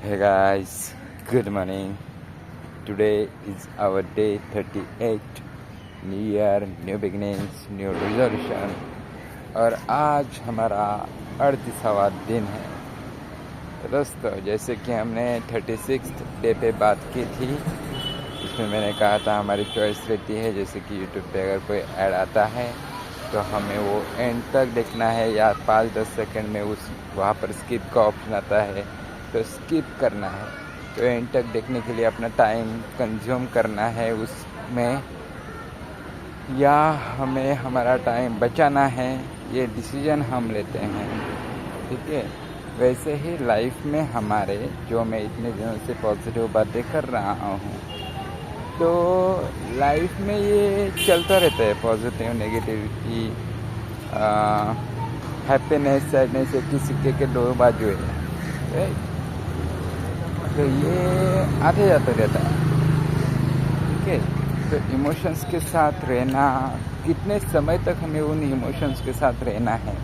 Hey guys, good morning. Today is our day 38. New year, new beginnings, new resolution. और आज हमारा 38वां दिन है। तो दोस्तों, जैसे कि हमने 36 डे पे बात की थी, इसमें मैंने कहा था हमारी चॉइस रहती है। जैसे कि यूट्यूब पे अगर कोई ऐड आता है तो हमें वो एंड तक देखना है या 5-10 सेकंड में वहाँ पर स्किप का ऑप्शन आता है तो स्किप करना है। तो एंड तक देखने के लिए अपना टाइम कंज्यूम करना है उसमें, या हमें हमारा टाइम बचाना है, ये डिसीजन हम लेते हैं। ठीक है, वैसे ही लाइफ में हमारे, जो मैं इतने दिनों से पॉजिटिव बातें कर रहा हूँ, तो लाइफ में ये चलता रहता है। पॉजिटिव नेगेटिविटी, हैप्पीनेस, सैडनेस, एक ही सिक्के के दो बाजू है। तो ये आते जाते रहता है। ठीक है, तो इमोशंस के साथ रहना, कितने समय तक हमें उन इमोशंस के साथ रहना है,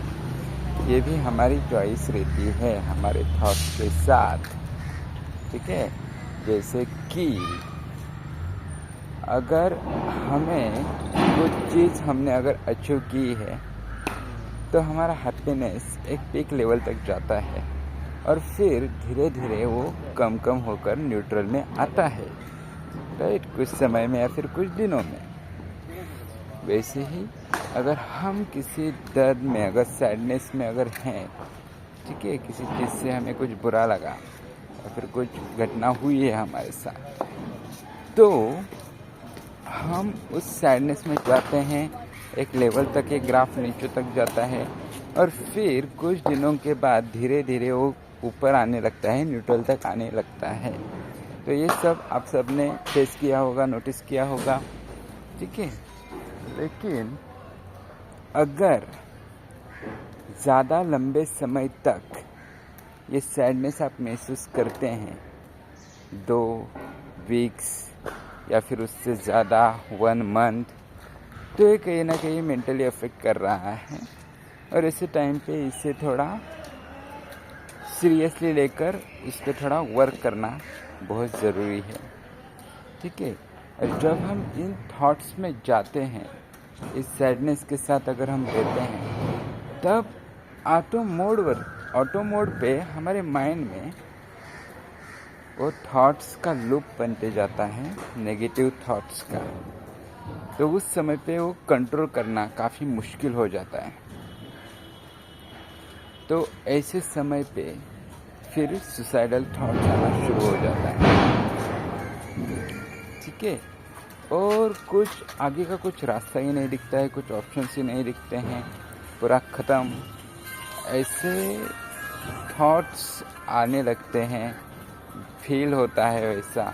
ये भी हमारी चॉइस रहती है हमारे थॉट्स के साथ। ठीक है, जैसे कि अगर हमें कुछ चीज़ हमने अगर अचीव की है तो हमारा हैप्पीनेस एक पीक लेवल तक जाता है और फिर धीरे धीरे वो कम कम होकर न्यूट्रल में आता है, राइट, कुछ समय में या फिर कुछ दिनों में। वैसे ही अगर हम किसी दर्द में, अगर सैडनेस में अगर हैं, ठीक है, किसी चीज़ से हमें कुछ बुरा लगा या फिर कुछ घटना हुई है हमारे साथ, तो हम उस सैडनेस में जाते हैं, एक लेवल तक, एक ग्राफ नीचे तक जाता है और फिर कुछ दिनों के बाद धीरे धीरे वो ऊपर आने लगता है, न्यूट्रल तक आने लगता है। तो ये सब आप सब ने फेस किया होगा, नोटिस किया होगा। ठीक है, लेकिन अगर ज़्यादा लंबे समय तक ये सैडनेस आप महसूस करते हैं, 2 वीक्स या फिर उससे ज़्यादा, 1 मंथ, तो ये कहीं ना कहीं मेंटली अफेक्ट कर रहा है। और ऐसे टाइम पे इसे थोड़ा सीरियसली लेकर इस पर थोड़ा वर्क करना बहुत ज़रूरी है। ठीक है, और जब हम इन थॉट्स में जाते हैं, इस सैडनेस के साथ अगर हम रहते हैं, तब ऑटो मोड पे हमारे माइंड में वो थॉट्स का लूप बनते जाता है, नेगेटिव थॉट्स का। तो उस समय पे वो कंट्रोल करना काफ़ी मुश्किल हो जाता है। तो ऐसे समय पे फिर सुसाइडल थॉट्स आना शुरू हो जाता है। ठीक है, और कुछ आगे का कुछ रास्ता ही नहीं दिखता है, कुछ ऑप्शंस ही नहीं दिखते हैं, पूरा ख़त्म, ऐसे थॉट्स आने लगते हैं, फील होता है वैसा।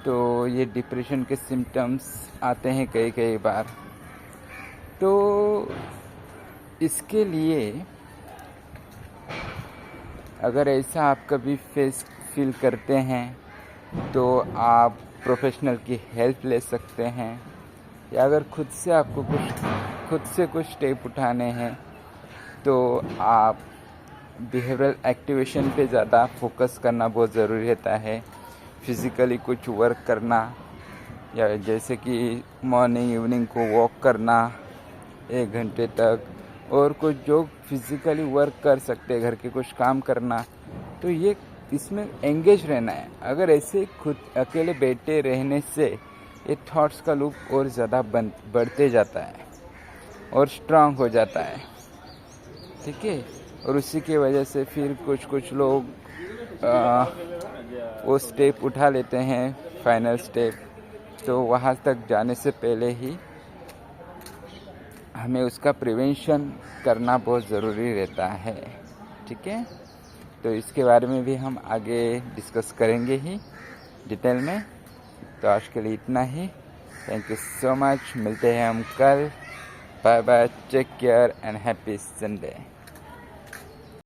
तो ये डिप्रेशन के सिम्टम्स आते हैं कई बार। तो इसके लिए अगर ऐसा आप कभी फील करते हैं तो आप प्रोफेशनल की हेल्प ले सकते हैं, या अगर खुद से कुछ स्टेप उठाने हैं तो आप बिहेवियरल एक्टिवेशन पे ज़्यादा फोकस करना बहुत ज़रूरी रहता है। फिज़िकली कुछ वर्क करना, या जैसे कि मॉर्निंग इवनिंग को वॉक करना 1 घंटे तक, और कुछ जो फिज़िकली वर्क कर सकते हैं, घर के कुछ काम करना, तो ये इसमें एंगेज रहना है। अगर ऐसे खुद अकेले बैठे रहने से ये थॉट्स का लूप और ज़्यादा बढ़ते जाता है और स्ट्रांग हो जाता है। ठीक है, और उसी की वजह से फिर कुछ लोग वो स्टेप उठा लेते हैं, फाइनल स्टेप। तो वहाँ तक जाने से पहले ही हमें उसका प्रिवेंशन करना बहुत ज़रूरी रहता है। ठीक है, तो इसके बारे में भी हम आगे डिस्कस करेंगे ही डिटेल में। तो आज के लिए इतना ही। थैंक यू सो मच, मिलते हैं हम कल। Bye bye, take care and happy Sunday.